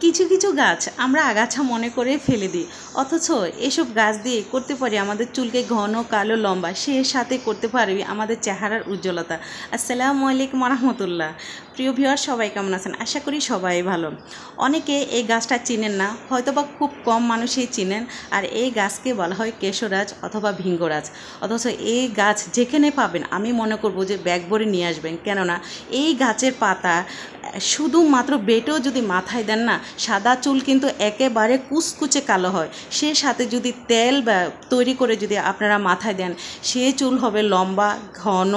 কিছু কিছু গাছ আমরা আগাছা মনে করে ফেলে দিই, অথচ এসব গাছ দিয়ে করতে পারি আমাদের চুলকে ঘন কালো লম্বা, সে সাথে করতে পারি আমাদের চেহারার উজ্জ্বলতা। আসসালামু আলাইকুম রহমতুল্লাহ। প্রিয় ভিউয়ার, সবাই কেমন আছেন? আশা করি সবাই ভালো। অনেকে এই গাছটা চিনেন না, হয়তোবা খুব কম মানুষই চিনেন। আর এই গাছকে বলা হয় কেশরাজ অথবা ভিঙ্গরাজ। অথচ এই গাছ যেখানে পাবেন আমি মনে করব যে ব্যাগ ভরে নিয়ে আসবেন, কেননা এই গাছের পাতা শুধুমাত্র বেটেও যদি মাথায় দেন না, সাদা চুল কিন্তু একেবারে কুচকুচে কালো হয়। সে সাথে যদি তেল তৈরি করে যদি আপনারা মাথায় দেন, সে চুল হবে লম্বা, ঘন,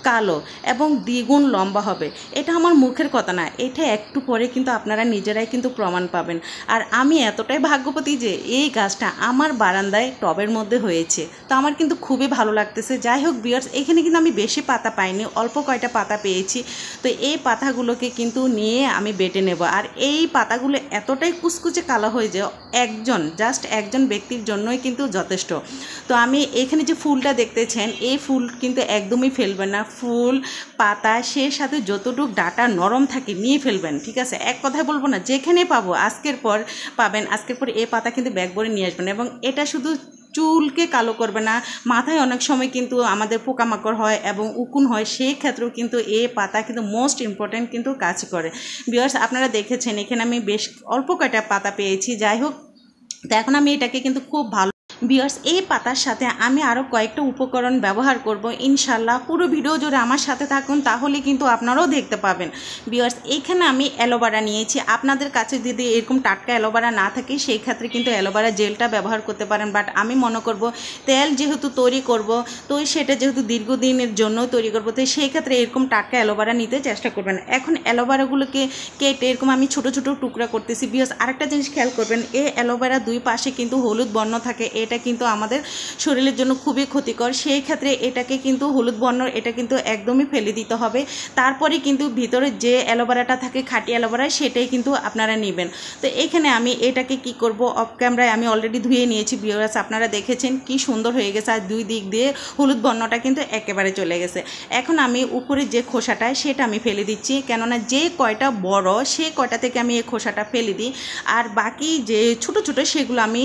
কালো এবং দ্বিগুণ লম্বা হবে। এটা আমার মুখের কথা না, এটা একটু পরে কিন্তু আপনারা নিজেরাই কিন্তু প্রমাণ পাবেন। আর আমি এতটাই ভাগ্যবতী যে এই গাছটা আমার বারান্দায় টবের মধ্যে হয়েছে, তো আমার কিন্তু খুবই ভালো লাগতেছে। যাই হোক ভিউয়ার্স, এখানে কিন্তু আমি বেশি পাতা পাইনি, অল্প কয়টা পাতা পেয়েছি। তো এই পাতাগুলোকে কিন্তু নিয়ে আমি বেটে নেব। আর এই পাতাগুলো এতটাই কুচকুচে কালো হয়ে যায়, জাস্ট একজন ব্যক্তির জন্যই কিন্তু যথেষ্ট। তো আমি এখানে যে ফুলটা দেখতেছেন, এই ফুল কিন্তু একদমই ফেলবেন না। ফুল, পাতা, সে সাথে যতটুকু ডাটা নরম থাকে নিয়ে ফেলবেন, ঠিক আছে? এক কথায় বলবো না, যেখানে পাবো আজকের পর পাবেন, আজকের পর এই পাতা কিন্তু ব্যাগ ভরে নিয়ে আসবেন। এবং এটা শুধু চুলকে কালো করবে না, মাথায় অনেক সময় কিন্তু আমাদের পোকামাকড় হয় এবং উকুন হয়, সেই ক্ষেত্রেও কিন্তু এই পাতা কিন্তু মোস্ট ইম্পর্ট্যান্ট কিন্তু কাজ করে। ভিউয়ার্স, আপনারা দেখেছেন এখানে আমি বেশ অল্প কয়টা পাতা পেয়েছি। যাই হোক, তো এখন আমি এটাকে কিন্তু খুব ভালো ভিউয়ার্স, এই পাতার সাথে আমি আরও কয়েকটা উপকরণ ব্যবহার করব ইনশাল্লাহ। পুরো ভিডিও জুড়ে আমার সাথে থাকুন, তাহলে কিন্তু আপনারাও দেখতে পাবেন। ভিউয়ার্স, এইখানে আমি অ্যালোভেরা নিয়েছি। আপনাদের কাছে যদি এরকম টাটকা অ্যালোভেরা না থাকে, সেই ক্ষেত্রে কিন্তু অ্যালোভেরা জেলটা ব্যবহার করতে পারেন। বাট আমি মনে করব তেল যেহেতু তৈরি করব, তো সেটা যেহেতু দীর্ঘদিনের জন্য তৈরি করব, তো সেই ক্ষেত্রে এরকম টাটকা অ্যালোভেরা নিতে চেষ্টা করবেন। এখন অ্যালোভেরাগুলোকে কেটে এরকম আমি ছোট ছোট টুকরা করতেছি। ভিউয়ার্স, আরেকটা জিনিস খেয়াল করবেন, এই অ্যালোভেরা দুই পাশে কিন্তু হলুদ বর্ণ থাকে, এটা কিন্তু আমাদের শরীরের জন্য খুবই ক্ষতিকর। সেই ক্ষেত্রে এটাকে কিন্তু হলুদ বর্ণ, এটা কিন্তু একদমই ফেলে দিতে হবে। তারপরে কিন্তু ভিতরে যে অ্যালোভেরাটা থাকে, খাঁটি অ্যালোভেরা, সেটাই কিন্তু আপনারা নেবেন। তো এখানে আমি এটাকে কি করব, অফ ক্যামেরায় আমি অলরেডি ধুয়ে নিয়েছি। ভিউয়ার্স, আপনারা দেখেছেন কি সুন্দর হয়ে গেছে, আর দুই দিক দিয়ে হলুদ বর্ণটা কিন্তু একেবারে চলে গেছে। এখন আমি উপরে যে খোসাটা, সেটা আমি ফেলে দিচ্ছি, কেননা যে কয়টা বড় সেই কয়টা থেকে আমি এই খোসাটা ফেলে দিই। আর বাকি যে ছোট ছোট সেগুলো আমি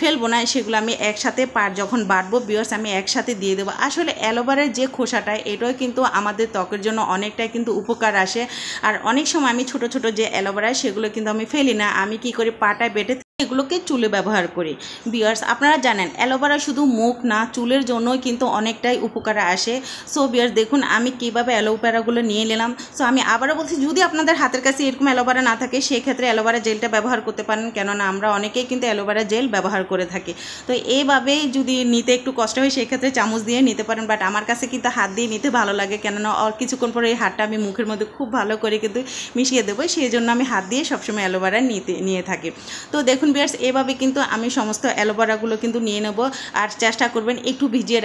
ফেলবো না, সেগুলো আমি একসাথে যখন বাটবো ভিউয়ার্স আমি একসাথে দিয়ে দেবো। আসলে অ্যালোভেরার যে খোসাটা, এটাও কিন্তু আমাদের ত্বকের জন্য অনেকটাই কিন্তু উপকার আসে। আর অনেক সময় আমি ছোট ছোট যে অ্যালোভেরা, সেগুলো কিন্তু আমি ফেলি না, আমি কি করি, পাটায় বেটে এগুলোকে চুলে ব্যবহার করি। ভিউয়ার্স, আপনারা জানেন অ্যালোভেরা শুধু মুখ না, চুলের জন্যই কিন্তু অনেকটাই উপকার আসে। সো ভিউয়ার্স, দেখুন আমি কীভাবে অ্যালোভেরাগুলো নিয়ে নিলাম। সো আমি আবারও বলছি, যদি আপনাদের হাতের কাছে এরকম অ্যালোভেরা না থাকে, সেক্ষেত্রে অ্যালোভেরা জেলটা ব্যবহার করতে পারেন, কেননা আমরা অনেকেই কিন্তু অ্যালোভেরা জেল ব্যবহার করে থাকি। তো এইভাবেই যদি নিতে একটু কষ্ট হয়, সেক্ষেত্রে চামচ দিয়ে নিতে পারেন। বাট আমার কাছে কিন্তু হাত দিয়ে নিতে ভালো লাগে, কেননা কিছুক্ষণ পরে এই হাতটা আমি মুখের মধ্যে খুব ভালো করে কিন্তু মিশিয়ে দেবো, সেই জন্য আমি হাত দিয়ে সবসময় অ্যালোভেরা নিয়ে থাকি। তো দেখুন ভিউয়ার্স, এভাবে কিন্তু আমি সমস্ত অ্যালোভেরাগুলো কিন্তু নিয়ে নেব। আর চেষ্টা করবেন একটু ভিজিয়ে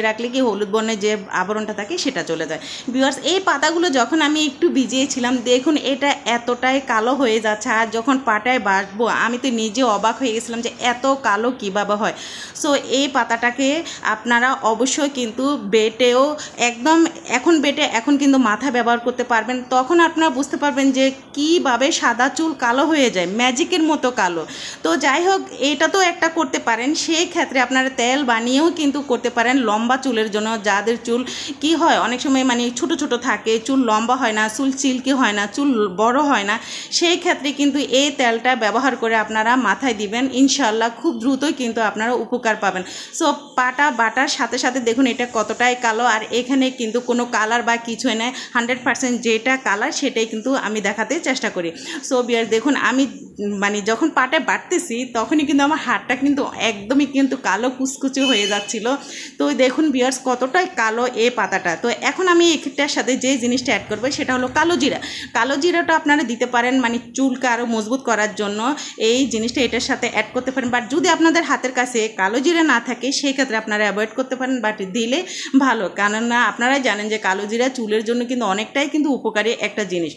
রাখলে কি হলুদ বর্ণের যে আবরণটা থাকে সেটা চলে যায়। ভিউয়ার্স, এই পাতাগুলো যখন আমি একটু ভিজিয়েছিলাম, দেখুন এটা এতটাই কালো হয়ে যাচ্ছে। আর যখন পাটায় বাটবো, আমি তো নিজে অবাক হয়ে গেছিলাম যে এত কালো কীভাবে হয়। সো এই পাতাটাকে আপনারা অবশ্যই কিন্তু বেটেও এখন কিন্তু মাথা ব্যবহার করতে পারবেন। তখন আপনারা বুঝতে পারবেন যে কীভাবে সাদা চুল কালো হয়ে যায়, ম্যাজিকের মতো কালো। তো যাই হোক, এটা তো একটা করতে পারেন। সেই ক্ষেত্রে আপনারা তেল বানিয়েও কিন্তু করতে পারেন লম্বা চুলের জন্য। যাদের চুল কি হয়, অনেক সময় ছোট ছোট থাকে, চুল লম্বা হয় না, চুল সিল্কি হয় না, চুল বড় হয় না, সেই ক্ষেত্রে কিন্তু এই তেলটা ব্যবহার করে আপনারা মাথায় দিবেন, ইনশাল্লাহ খুব দ্রুতই কিন্তু আপনারা উপকার পাবেন। সো পাটা বাটার সাথে সাথে দেখুন এটা কতটাই কালো, আর এখানে কিন্তু কোনো কালার বা কিছুই নেই, 100% যেটা কালার সেটাই কিন্তু আমি দেখাতে চেষ্টা করি। সো ভিউয়ার্স, দেখুন আমি যখন পাটা বাটতেছি, তখনই কিন্তু আমার হাতটা কিন্তু একদমই কিন্তু কালো কুচকুচে হয়ে যাচ্ছিল। তো দেখুন ভিউয়ার্স, কতটাই কালো এই পাতাটা। তো এখন আমি এটার সাথে যে জিনিসটা অ্যাড করবো, সেটা হলো কালো জিরা। কালো জিরাটা আপনারা দিতে পারেন চুলকে আরও মজবুত করার জন্য, এই জিনিসটা এটার সাথে অ্যাড করতে পারেন। বাট যদি আপনাদের হাতের কাছে কালো জিরা না থাকে, সেই ক্ষেত্রে আপনারা অ্যাভয়েড করতে পারেন, বাট দিলে ভালো, কেননা আপনারা জানেন যে কালো জিরা চুলের জন্য কিন্তু অনেকটাই কিন্তু উপকারী একটা জিনিস।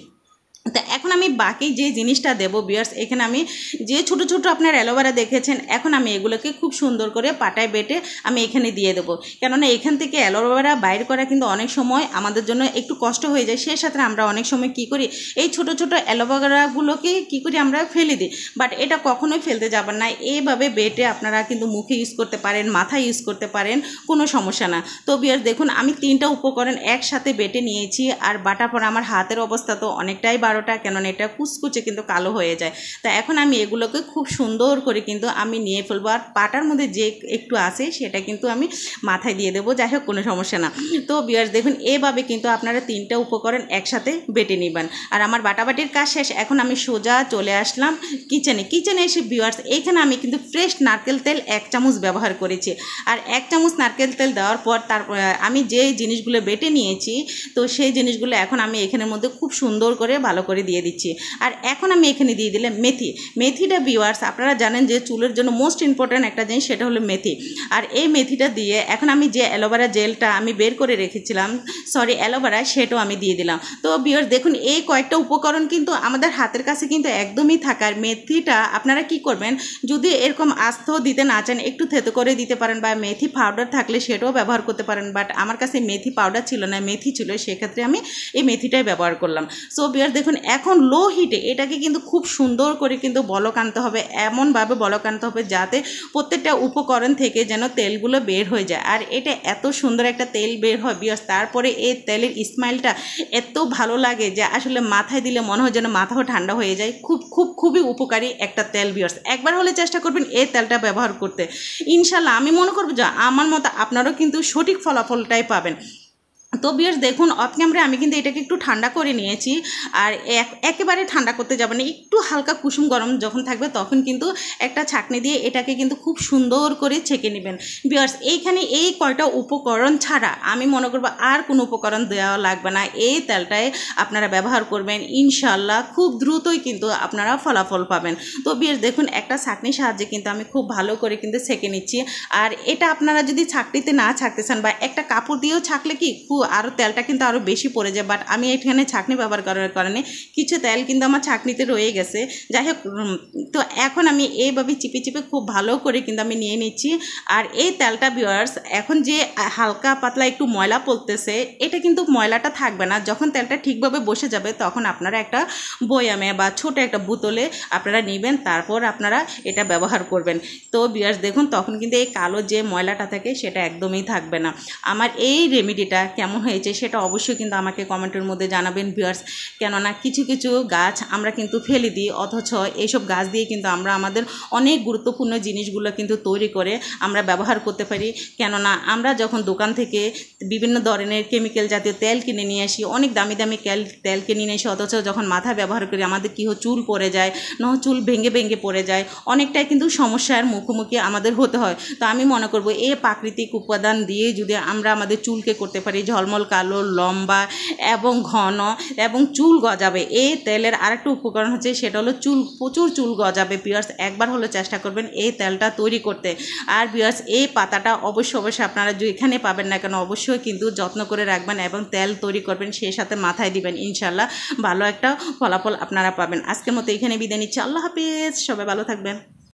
তো এখন আমি বাকি যে জিনিসটা দেবো ভিউয়ার্স, এখানে আমি যে ছোটো ছোটো আপনার অ্যালোভেরা দেখেছেন, এখন আমি এগুলোকে খুব সুন্দর করে পাটায় বেটে আমি এখানে দিয়ে দেবো। কেননা এখান থেকে অ্যালোভেরা বাইর করা কিন্তু অনেক সময় আমাদের জন্য একটু কষ্ট হয়ে যায়, সেই সাথে আমরা অনেক সময় কী করি, এই ছোটো ছোটো অ্যালোভেরাগুলোকে কী করি আমরা ফেলে দিই। বাট এটা কখনোই ফেলতে যাবেন না, এইভাবে বেটে আপনারা কিন্তু মুখে ইউজ করতে পারেন, মাথায় ইউজ করতে পারেন, কোনো সমস্যা না। তো ভিউয়ার্স দেখুন আমি 3টা উপকরণ একসাথে বেটে নিয়েছি, আর বাটার পর আমার হাতের অবস্থা তো অনেকটাই 12টা, কেননা এটা কুচকুচে কিন্তু কালো হয়ে যায়। তা এখন আমি এগুলোকে খুব সুন্দর করে কিন্তু আমি নিয়ে ফেলবো, আর পাটার মধ্যে যে একটু আছে সেটা কিন্তু আমি মাথায় দিয়ে দেবো, যাই হোক কোনো সমস্যা না। তো ভিউয়ার্স দেখুন এভাবে কিন্তু আপনারা 3টা উপকরণ একসাথে বেটে নেবেন। আর আমার বাটাবাটির কাজ শেষ, এখন আমি সোজা চলে আসলাম কিচেনে এসে ভিউয়ার্স এইখানে আমি কিন্তু ফ্রেশ নারকেল তেল 1 চামচ ব্যবহার করেছি। আর 1 চামচ নারকেল তেল দেওয়ার পর তারপর আমি যে জিনিসগুলো বেটে নিয়েছি, তো সেই জিনিসগুলো এখন আমি এখানের মধ্যে খুব সুন্দর করে ভালো করে দিয়ে দিচ্ছি। আর এখন আমি এখানে দিয়ে দিলাম মেথিটা ভিউয়ার্স আপনারা জানেন যে চুলের জন্য মোস্ট ইম্পর্ট্যান্ট একটা জিনিস, সেটা হলো মেথি। আর এই মেথিটা দিয়ে এখন আমি যে অ্যালোভেরা জেলটা আমি বের করে রেখেছিলাম, অ্যালোভেরা, সেটাও আমি দিয়ে দিলাম। তো ভিউয়ার্স দেখুন এই কয়েকটা উপকরণ কিন্তু আমাদের হাতের কাছে কিন্তু একদমই থাকার। মেথিটা আপনারা কি করবেন, যদি এরকম আস্ত দিতে না চান একটু থেতো করে দিতে পারেন, বা মেথি পাউডার থাকলে সেটাও ব্যবহার করতে পারেন। বাট আমার কাছে মেথি পাউডার ছিল না, মেথি ছিল, সেক্ষেত্রে আমি এই মেথিটাই ব্যবহার করলাম। সো ভিউয়ার্স দেখুন এখন লো হিটে এটাকে কিন্তু খুব সুন্দর করে কিন্তু বলক আনতে হবে, এমনভাবে বলক আনতে হবে যাতে প্রত্যেকটা উপকরণ থেকে যেন তেলগুলো বের হয়ে যায়। আর এটা এত সুন্দর একটা তেল বের হয় ভিউয়ার্স, তারপরে এই তেলের স্মেলটা এত ভালো লাগে যে আসলে মাথায় দিলে মনে হয় যেন মাথাও ঠান্ডা হয়ে যায়। খুবই উপকারী একটা তেল ভিউয়ার্স, একবার হলে চেষ্টা করবেন এই তেলটা ব্যবহার করতে। ইনশাল্লাহ আমি মনে করব যে আমার মতো আপনারাও কিন্তু সঠিক ফলাফলটাই পাবেন। তো ভিউয়ার্স দেখুন অফ ক্যামেরায় আমি কিন্তু এটাকে একটু ঠান্ডা করে নিয়েছি। আর একেবারে ঠান্ডা করতে যাবে না, একটু হালকা কুসুম গরম যখন থাকবে তখন কিন্তু একটা ছাঁকনি দিয়ে এটাকে কিন্তু খুব সুন্দর করে ছেঁকে নেবেন। ভিউয়ার্স এইখানে এই কয়টা উপকরণ ছাড়া আমি মনে করবো আর কোনো উপকরণ দেওয়া লাগবে না, এই তেলটাই আপনারা ব্যবহার করবেন, ইনশাল্লাহ খুব দ্রুতই কিন্তু আপনারা ফলাফল পাবেন। তো ভিউয়ার্স দেখুন একটা ছাঁকনির সাহায্যে কিন্তু আমি খুব ভালো করে কিন্তু ছেঁকে নিচ্ছি। আর এটা আপনারা যদি ছাঁকনিতে না ছাঁকতে চান বা একটা কাপড় দিয়েও ছাঁকলে কি আরও তেলটা কিন্তু আরও বেশি পড়ে যায়। বাট আমি এখানে ছাঁকনি ব্যবহার করার কারণে কিছু তেল কিন্তু আমার ছাঁকনিতে রয়ে গেছে। যাই হোক, তো এখন আমি এইভাবে চিপে চিপে খুব ভালো করে কিন্তু আমি নিয়ে নিচ্ছি। আর এই তেলটা ভিউয়ার্স এখন যে হালকা পাতলা একটু ময়লা পড়তেছে, এটা কিন্তু ময়লাটা থাকবে না। যখন তেলটা ঠিকভাবে বসে যাবে তখন আপনারা একটা বয়ামে বা ছোট একটা বোতলে আপনারা নেবেন, তারপর আপনারা এটা ব্যবহার করবেন। তো ভিউয়ার্স দেখুন তখন কিন্তু এই কালো যে ময়লাটা থাকে সেটা একদমই থাকবে না। আমার এই রেমেডিটা কেমন হয়েছে সেটা অবশ্যই কিন্তু আমাকে কমেন্টের মধ্যে জানাবেন ভিউয়ার্স। কেননা কিছু গাছ আমরা কিন্তু ফেলে দিই, অথচ এইসব গাছ দিয়ে কিন্তু আমরা আমাদের অনেক গুরুত্বপূর্ণ জিনিসগুলো কিন্তু তৈরি করে আমরা ব্যবহার করতে পারি। কেননা আমরা যখন দোকান থেকে বিভিন্ন ধরনের কেমিক্যাল জাতীয় তেল কিনে নিয়ে আসি, অনেক দামি তেল কিনে নিয়ে আসি, অথচ যখন মাথা ব্যবহার করি আমাদের কী চুল পড়ে যায়, চুল ভেঙে পড়ে যায়, অনেকটাই কিন্তু সমস্যার মুখোমুখি আমাদের হতে হয়। তো আমি মনে করব এই প্রাকৃতিক উপাদান দিয়ে যদি আমরা আমাদের চুলকে করতে পারি ঝলমল কালো, লম্বা এবং ঘন এবং চুল গজাবে, এই তেলের আরেকটা উপকরণ হচ্ছে সেটা হলো প্রচুর চুল গজাবে। ভিউয়ার্স একবার হলো চেষ্টা করবেন এই তেলটা তৈরি করতে। আর ভিউয়ার্স এই পাতাটা অবশ্যই আপনারা যেখানে পাবেন না কেন অবশ্যই কিন্তু যত্ন করে রাখবেন এবং তেল তৈরি করবেন, সেই সাথে মাথায় দিবেন, ইনশাল্লাহ ভালো একটা ফলাফল আপনারা পাবেন। আজকের মতো এখানে বিদায় নিচ্ছি, আল্লাহ হাফেজ, সবাই ভালো থাকবেন।